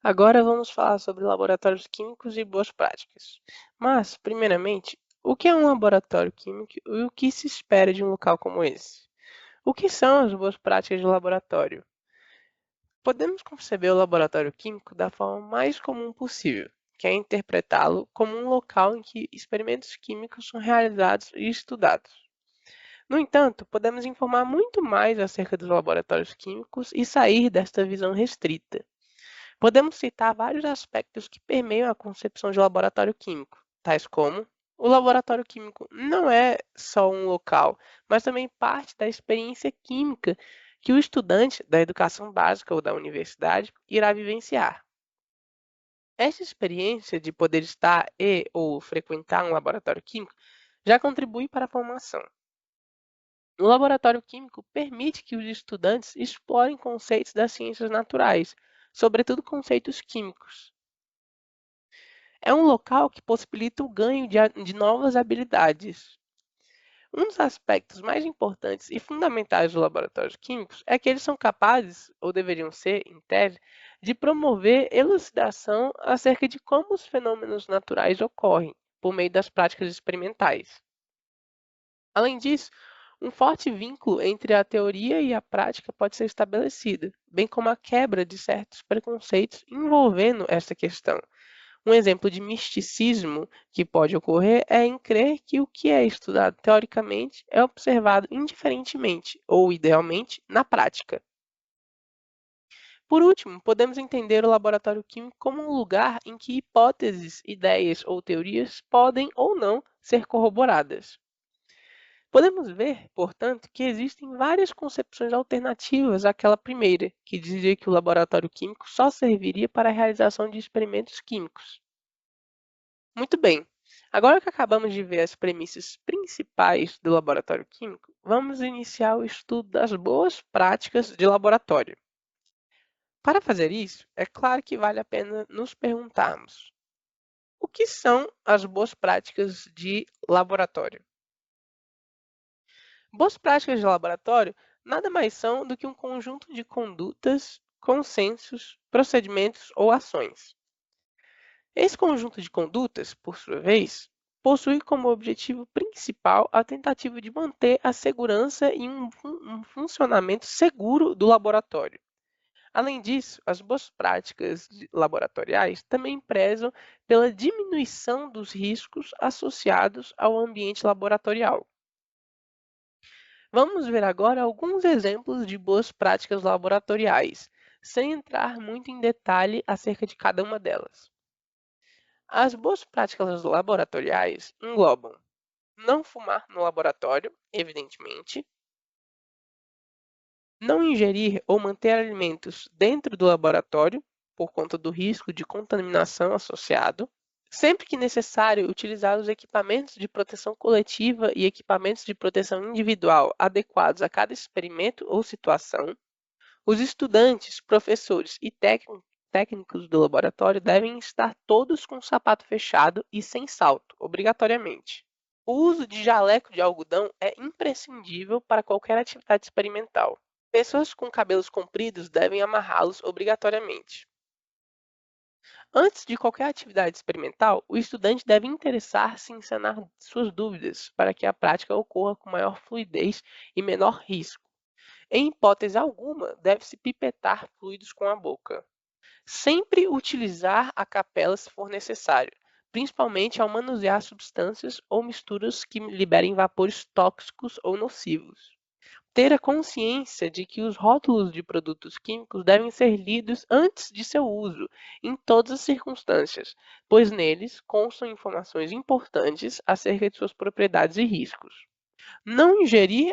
Agora vamos falar sobre laboratórios químicos e boas práticas. Mas, primeiramente, o que é um laboratório químico e o que se espera de um local como esse? O que são as boas práticas de laboratório? Podemos conceber o laboratório químico da forma mais comum possível, que é interpretá-lo como um local em que experimentos químicos são realizados e estudados. No entanto, podemos informar muito mais acerca dos laboratórios químicos e sair desta visão restrita. Podemos citar vários aspectos que permeiam a concepção de laboratório químico, tais como: o laboratório químico não é só um local, mas também parte da experiência química que o estudante da educação básica ou da universidade irá vivenciar. Esta experiência de poder estar ou frequentar um laboratório químico já contribui para a formação. O laboratório químico permite que os estudantes explorem conceitos das ciências naturais, sobretudo conceitos químicos. É um local que possibilita o ganho de novas habilidades. Um dos aspectos mais importantes e fundamentais dos laboratórios químicos é que eles são capazes, ou deveriam ser, em tese, de promover elucidação acerca de como os fenômenos naturais ocorrem, por meio das práticas experimentais. Além disso, um forte vínculo entre a teoria e a prática pode ser estabelecido, bem como a quebra de certos preconceitos envolvendo essa questão. Um exemplo de misticismo que pode ocorrer é em crer que o que é estudado teoricamente é observado indiferentemente, ou idealmente, na prática. Por último, podemos entender o laboratório químico como um lugar em que hipóteses, ideias ou teorias podem ou não ser corroboradas. Podemos ver, portanto, que existem várias concepções alternativas àquela primeira, que dizia que o laboratório químico só serviria para a realização de experimentos químicos. Muito bem. Agora que acabamos de ver as premissas principais do laboratório químico, vamos iniciar o estudo das boas práticas de laboratório. Para fazer isso, é claro que vale a pena nos perguntarmos: o que são as boas práticas de laboratório? Boas práticas de laboratório nada mais são do que um conjunto de condutas, consensos, procedimentos ou ações. Esse conjunto de condutas, por sua vez, possui como objetivo principal a tentativa de manter a segurança e um funcionamento seguro do laboratório. Além disso, as boas práticas laboratoriais também prezam pela diminuição dos riscos associados ao ambiente laboratorial. Vamos ver agora alguns exemplos de boas práticas laboratoriais, sem entrar muito em detalhe acerca de cada uma delas. As boas práticas laboratoriais englobam não fumar no laboratório, evidentemente, não ingerir ou manter alimentos dentro do laboratório, por conta do risco de contaminação associado, sempre que necessário, utilizar os equipamentos de proteção coletiva e equipamentos de proteção individual adequados a cada experimento ou situação. Os estudantes, professores e técnicos do laboratório devem estar todos com o sapato fechado e sem salto, obrigatoriamente. O uso de jaleco de algodão é imprescindível para qualquer atividade experimental. Pessoas com cabelos compridos devem amarrá-los obrigatoriamente. Antes de qualquer atividade experimental, o estudante deve interessar-se em sanar suas dúvidas para que a prática ocorra com maior fluidez e menor risco. Em hipótese alguma, deve-se pipetar fluidos com a boca. Sempre utilizar a capela se for necessário, principalmente ao manusear substâncias ou misturas que liberem vapores tóxicos ou nocivos. Ter a consciência de que os rótulos de produtos químicos devem ser lidos antes de seu uso, em todas as circunstâncias, pois neles constam informações importantes acerca de suas propriedades e riscos. Não ingerir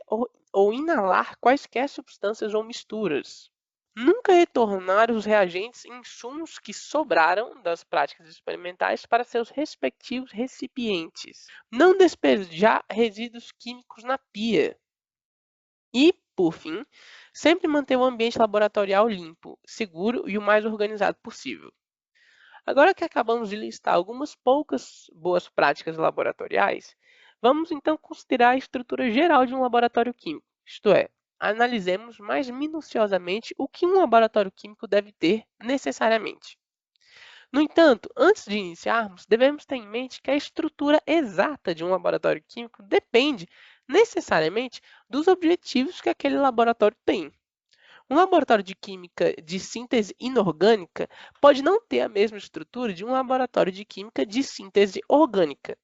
ou inalar quaisquer substâncias ou misturas. Nunca retornar os reagentes e insumos que sobraram das práticas experimentais para seus respectivos recipientes. Não despejar resíduos químicos na pia. E, por fim, sempre manter o ambiente laboratorial limpo, seguro e o mais organizado possível. Agora que acabamos de listar algumas poucas boas práticas laboratoriais, vamos então considerar a estrutura geral de um laboratório químico, isto é, analisemos mais minuciosamente o que um laboratório químico deve ter necessariamente. No entanto, antes de iniciarmos, devemos ter em mente que a estrutura exata de um laboratório químico depende necessariamente dos objetivos que aquele laboratório tem. Um laboratório de química de síntese inorgânica pode não ter a mesma estrutura de um laboratório de química de síntese orgânica.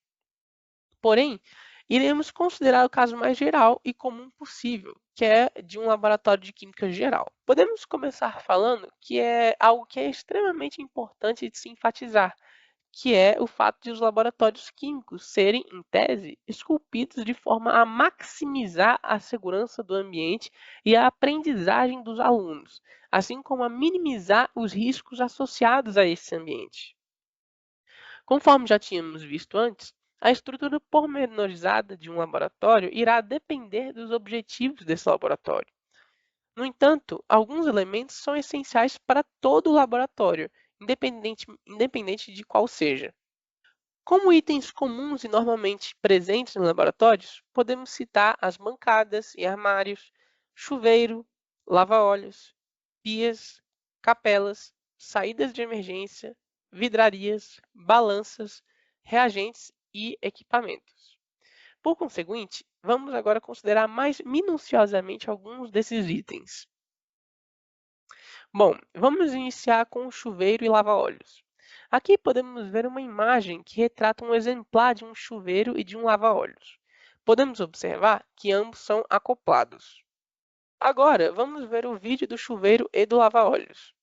Porém, iremos considerar o caso mais geral e comum possível, que é de um laboratório de química geral. Podemos começar falando que é algo que é extremamente importante de se enfatizar, que é o fato de os laboratórios químicos serem, em tese, esculpidos de forma a maximizar a segurança do ambiente e a aprendizagem dos alunos, assim como a minimizar os riscos associados a esse ambiente. Conforme já tínhamos visto antes, a estrutura pormenorizada de um laboratório irá depender dos objetivos desse laboratório. No entanto, alguns elementos são essenciais para todo o laboratório, independente de qual seja. Como itens comuns e normalmente presentes em laboratórios, podemos citar as bancadas e armários, chuveiro, lava-óleos, pias, capelas, saídas de emergência, vidrarias, balanças, reagentes e equipamentos. Por conseguinte, vamos agora considerar mais minuciosamente alguns desses itens. Bom, vamos iniciar com o chuveiro e lava-óleos. Aqui podemos ver uma imagem que retrata um exemplar de um chuveiro e de um lava-óleos. Podemos observar que ambos são acoplados. Agora, vamos ver o vídeo do chuveiro e do lava-óleos.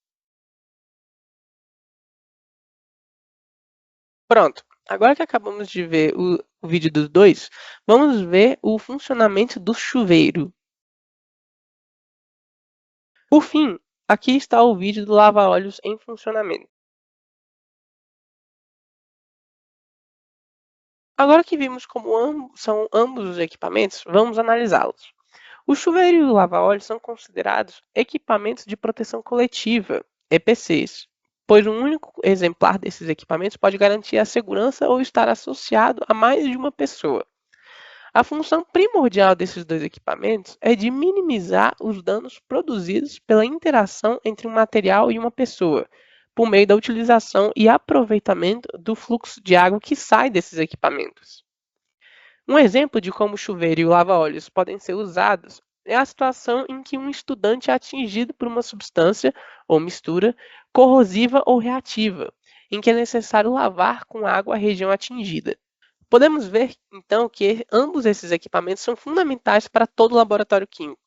Pronto, agora que acabamos de ver o vídeo dos dois, vamos ver o funcionamento do chuveiro. Por fim, aqui está o vídeo do lava-óleos em funcionamento. Agora que vimos como são ambos os equipamentos, vamos analisá-los. O chuveiro e o lava-óleo são considerados equipamentos de proteção coletiva, EPCs, pois um único exemplar desses equipamentos pode garantir a segurança ou estar associado a mais de uma pessoa. A função primordial desses dois equipamentos é de minimizar os danos produzidos pela interação entre um material e uma pessoa, por meio da utilização e aproveitamento do fluxo de água que sai desses equipamentos. Um exemplo de como o chuveiro e o lava-óleos podem ser usados é a situação em que um estudante é atingido por uma substância ou mistura corrosiva ou reativa, em que é necessário lavar com água a região atingida. Podemos ver, então, que ambos esses equipamentos são fundamentais para todo laboratório químico.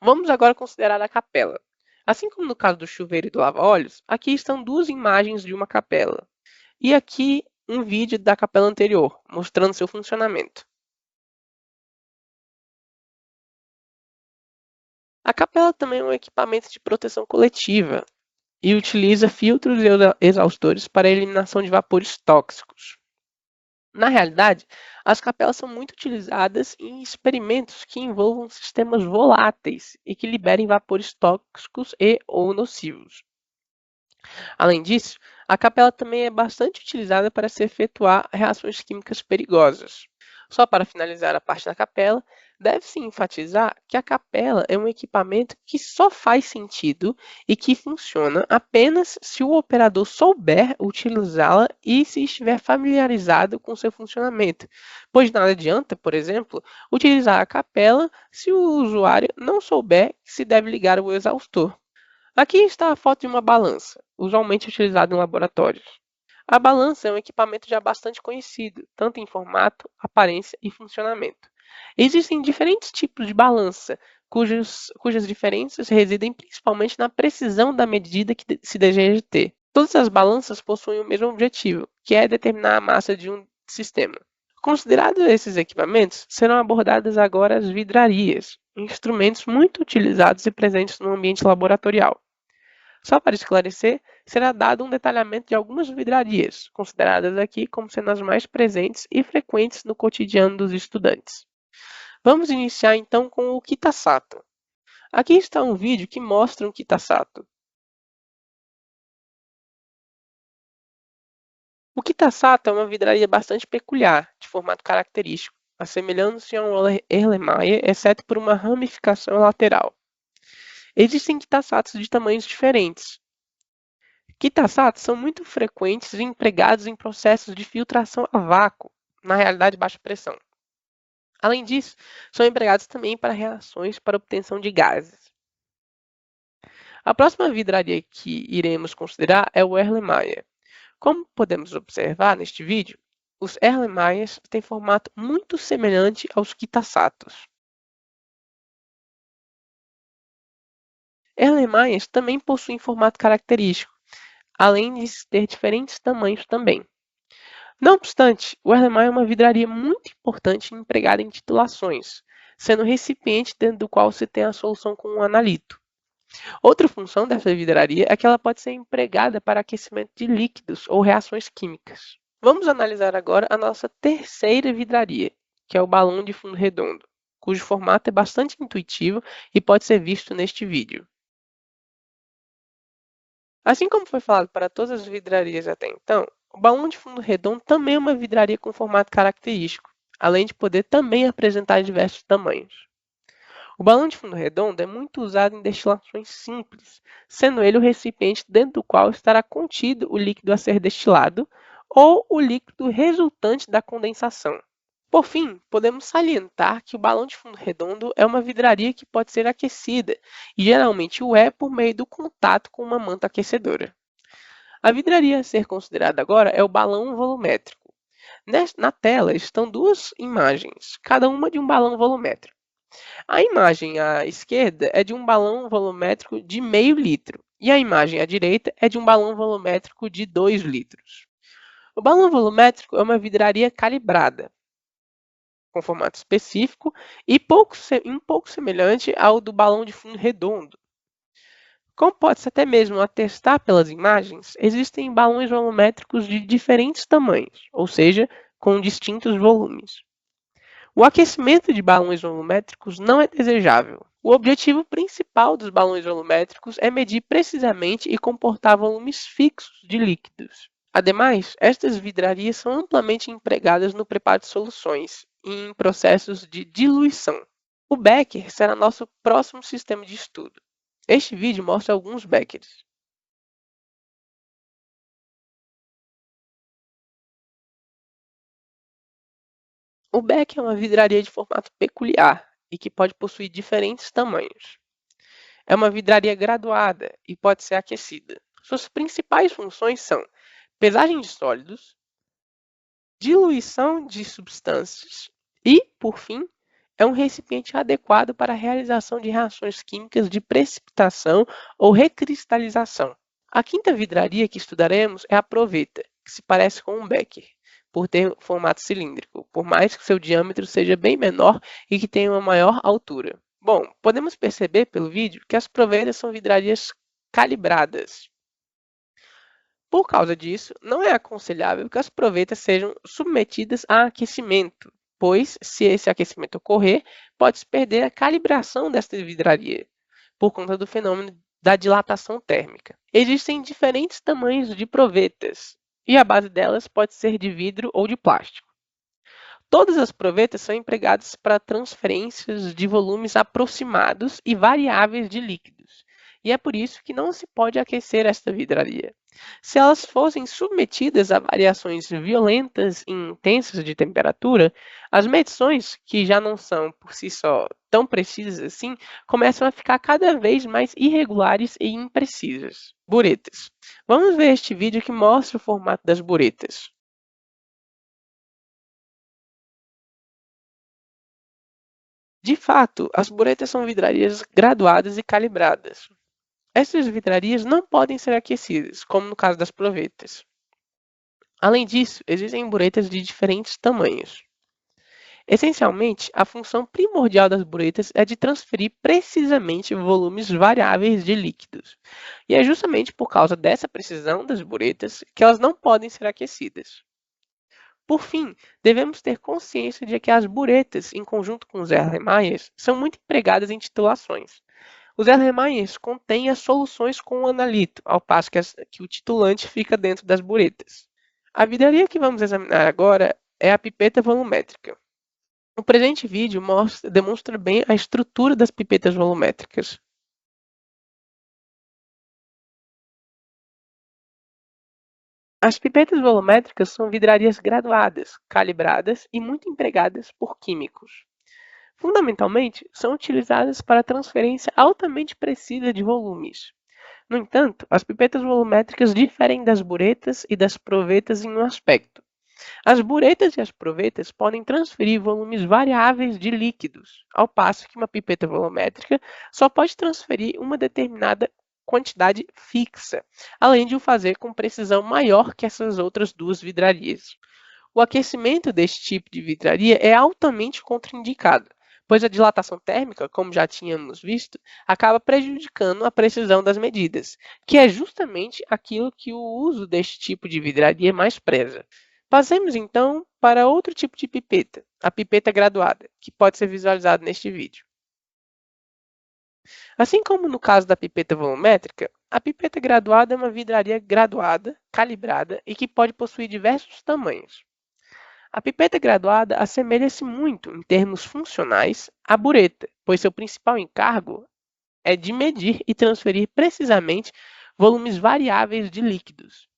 Vamos agora considerar a capela. Assim como no caso do chuveiro e do lava-óleos, aqui estão duas imagens de uma capela. E aqui um vídeo da capela anterior, mostrando seu funcionamento. A capela também é um equipamento de proteção coletiva e utiliza filtros e exaustores para a eliminação de vapores tóxicos. Na realidade, as capelas são muito utilizadas em experimentos que envolvam sistemas voláteis e que liberem vapores tóxicos e ou nocivos. Além disso, a capela também é bastante utilizada para se efetuar reações químicas perigosas. Só para finalizar a parte da capela, deve-se enfatizar que a capela é um equipamento que só faz sentido e que funciona apenas se o operador souber utilizá-la e se estiver familiarizado com seu funcionamento, pois nada adianta, por exemplo, utilizar a capela se o usuário não souber que se deve ligar o exaustor. Aqui está a foto de uma balança, usualmente utilizada em laboratórios. A balança é um equipamento já bastante conhecido, tanto em formato, aparência e funcionamento. Existem diferentes tipos de balança, cujas diferenças residem principalmente na precisão da medida que se deseja ter. Todas as balanças possuem o mesmo objetivo, que é determinar a massa de um sistema. Considerados esses equipamentos, serão abordadas agora as vidrarias, instrumentos muito utilizados e presentes no ambiente laboratorial. Só para esclarecer, será dado um detalhamento de algumas vidrarias, consideradas aqui como sendo as mais presentes e frequentes no cotidiano dos estudantes. Vamos iniciar então com o Kitasato. Aqui está um vídeo que mostra um Kitasato. O Kitasato é uma vidraria bastante peculiar, de formato característico, assemelhando-se a um Erlenmeyer, exceto por uma ramificação lateral. Existem Kitasatos de tamanhos diferentes, Kitasatos são muito frequentes e empregados em processos de filtração a vácuo, na realidade de baixa pressão. Além disso, são empregados também para reações para obtenção de gases. A próxima vidraria que iremos considerar é o Erlenmeyer. Como podemos observar neste vídeo, os Erlenmeyers têm formato muito semelhante aos Kitasatos. Erlenmeyers também possuem formato característico, além de ter diferentes tamanhos também. Não obstante, o Erlenmeyer é uma vidraria muito importante empregada em titulações, sendo o recipiente dentro do qual se tem a solução com um analito. Outra função dessa vidraria é que ela pode ser empregada para aquecimento de líquidos ou reações químicas. Vamos analisar agora a nossa terceira vidraria, que é o balão de fundo redondo, cujo formato é bastante intuitivo e pode ser visto neste vídeo. Assim como foi falado para todas as vidrarias até então, o balão de fundo redondo também é uma vidraria com formato característico, além de poder também apresentar diversos tamanhos. O balão de fundo redondo é muito usado em destilações simples, sendo ele o recipiente dentro do qual estará contido o líquido a ser destilado ou o líquido resultante da condensação. Por fim, podemos salientar que o balão de fundo redondo é uma vidraria que pode ser aquecida, e geralmente o é por meio do contato com uma manta aquecedora. A vidraria a ser considerada agora é o balão volumétrico. Na tela estão duas imagens, cada uma de um balão volumétrico. A imagem à esquerda é de um balão volumétrico de meio litro e a imagem à direita é de um balão volumétrico de 2 litros. O balão volumétrico é uma vidraria calibrada, com formato específico e um pouco semelhante ao do balão de fundo redondo. Como pode-se até mesmo atestar pelas imagens, existem balões volumétricos de diferentes tamanhos, ou seja, com distintos volumes. O aquecimento de balões volumétricos não é desejável. O objetivo principal dos balões volumétricos é medir precisamente e comportar volumes fixos de líquidos. Ademais, estas vidrarias são amplamente empregadas no preparo de soluções e em processos de diluição. O becker será nosso próximo sistema de estudo. Este vídeo mostra alguns beckers. O becker é uma vidraria de formato peculiar e que pode possuir diferentes tamanhos. É uma vidraria graduada e pode ser aquecida. Suas principais funções são pesagem de sólidos, diluição de substâncias e, por fim, é um recipiente adequado para a realização de reações químicas de precipitação ou recristalização. A quinta vidraria que estudaremos é a proveta, que se parece com um becker, por ter formato cilíndrico, por mais que seu diâmetro seja bem menor e que tenha uma maior altura. Bom, podemos perceber pelo vídeo que as provetas são vidrarias calibradas. Por causa disso, não é aconselhável que as provetas sejam submetidas a aquecimento, pois, se esse aquecimento ocorrer, pode-se perder a calibração desta vidraria, por conta do fenômeno da dilatação térmica. Existem diferentes tamanhos de provetas, e a base delas pode ser de vidro ou de plástico. Todas as provetas são empregadas para transferências de volumes aproximados e variáveis de líquidos, e é por isso que não se pode aquecer esta vidraria. Se elas fossem submetidas a variações violentas e intensas de temperatura, as medições, que já não são por si só tão precisas assim, começam a ficar cada vez mais irregulares e imprecisas. Buretas. Vamos ver este vídeo que mostra o formato das buretas. De fato, as buretas são vidrarias graduadas e calibradas. Essas vidrarias não podem ser aquecidas, como no caso das provetas. Além disso, existem buretas de diferentes tamanhos. Essencialmente, a função primordial das buretas é de transferir precisamente volumes variáveis de líquidos. E é justamente por causa dessa precisão das buretas que elas não podem ser aquecidas. Por fim, devemos ter consciência de que as buretas, em conjunto com os Erlenmeyers, são muito empregadas em titulações. Os Erlenmeyers contêm as soluções com o analito, ao passo que o titulante fica dentro das buretas. A vidraria que vamos examinar agora é a pipeta volumétrica. O presente vídeo demonstra bem a estrutura das pipetas volumétricas. As pipetas volumétricas são vidrarias graduadas, calibradas e muito empregadas por químicos. Fundamentalmente, são utilizadas para transferência altamente precisa de volumes. No entanto, as pipetas volumétricas diferem das buretas e das provetas em um aspecto. As buretas e as provetas podem transferir volumes variáveis de líquidos, ao passo que uma pipeta volumétrica só pode transferir uma determinada quantidade fixa, além de o fazer com precisão maior que essas outras duas vidrarias. O aquecimento deste tipo de vidraria é altamente contraindicado, pois a dilatação térmica, como já tínhamos visto, acaba prejudicando a precisão das medidas, que é justamente aquilo que o uso deste tipo de vidraria mais preza. Passemos então para outro tipo de pipeta, a pipeta graduada, que pode ser visualizado neste vídeo. Assim como no caso da pipeta volumétrica, a pipeta graduada é uma vidraria graduada, calibrada e que pode possuir diversos tamanhos. A pipeta graduada assemelha-se muito, em termos funcionais, à bureta, pois seu principal encargo é de medir e transferir precisamente volumes variáveis de líquidos.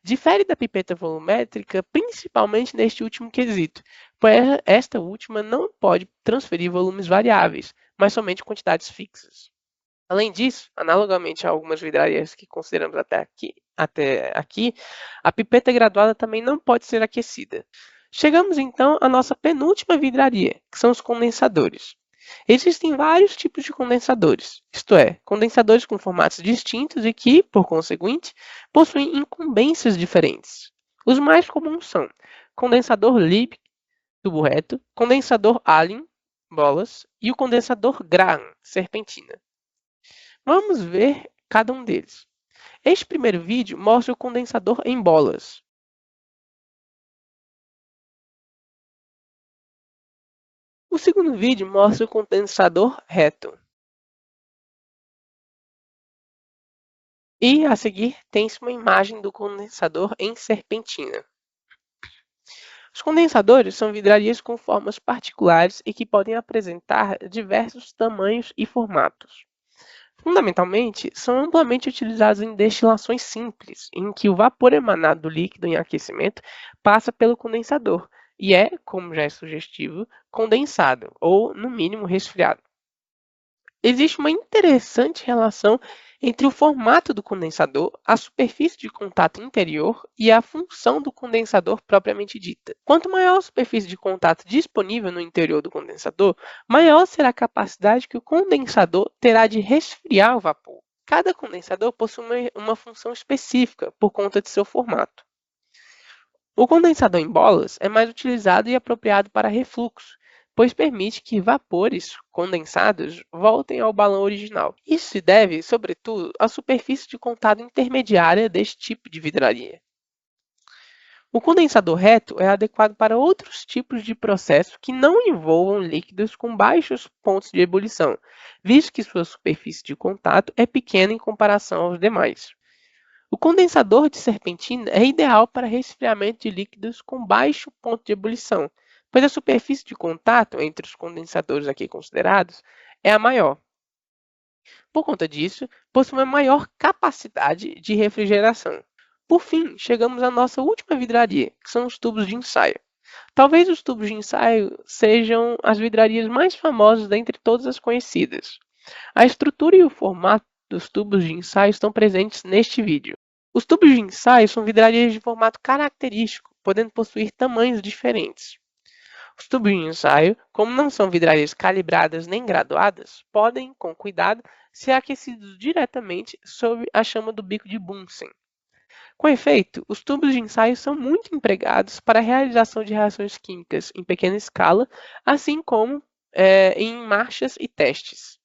Difere da pipeta volumétrica principalmente neste último quesito, pois esta última não pode transferir volumes variáveis, mas somente quantidades fixas. Além disso, analogamente a algumas vidrarias que consideramos até aqui, a pipeta graduada também não pode ser aquecida. Chegamos então à nossa penúltima vidraria, que são os condensadores. Existem vários tipos de condensadores, isto é, condensadores com formatos distintos e que, por conseguinte, possuem incumbências diferentes. Os mais comuns são condensador Liebig, tubo reto, condensador Allen, bolas, e o condensador Graham, serpentina. Vamos ver cada um deles. Este primeiro vídeo mostra o condensador em bolas. O segundo vídeo mostra o condensador reto. E, a seguir, tem-se uma imagem do condensador em serpentina. Os condensadores são vidrarias com formas particulares e que podem apresentar diversos tamanhos e formatos. Fundamentalmente, são amplamente utilizados em destilações simples, em que o vapor emanado do líquido em aquecimento passa pelo condensador e é, como já é sugestivo, condensado ou, no mínimo, resfriado. Existe uma interessante relação entre o formato do condensador, a superfície de contato interior e a função do condensador propriamente dita. Quanto maior a superfície de contato disponível no interior do condensador, maior será a capacidade que o condensador terá de resfriar o vapor. Cada condensador possui uma função específica por conta de seu formato. O condensador em bolas é mais utilizado e apropriado para refluxo, pois permite que vapores condensados voltem ao balão original. Isso se deve, sobretudo, à superfície de contato intermediária deste tipo de vidraria. O condensador reto é adequado para outros tipos de processo que não envolvam líquidos com baixos pontos de ebulição, visto que sua superfície de contato é pequena em comparação aos demais. O condensador de serpentina é ideal para resfriamento de líquidos com baixo ponto de ebulição, pois a superfície de contato entre os condensadores aqui considerados é a maior. Por conta disso, possui uma maior capacidade de refrigeração. Por fim, chegamos à nossa última vidraria, que são os tubos de ensaio. Talvez os tubos de ensaio sejam as vidrarias mais famosas dentre todas as conhecidas. A estrutura e o formato dos tubos de ensaio estão presentes neste vídeo. Os tubos de ensaio são vidrarias de formato característico, podendo possuir tamanhos diferentes. Os tubos de ensaio, como não são vidrarias calibradas nem graduadas, podem, com cuidado, ser aquecidos diretamente sob a chama do bico de Bunsen. Com efeito, os tubos de ensaio são muito empregados para a realização de reações químicas em pequena escala, assim como em marchas e testes.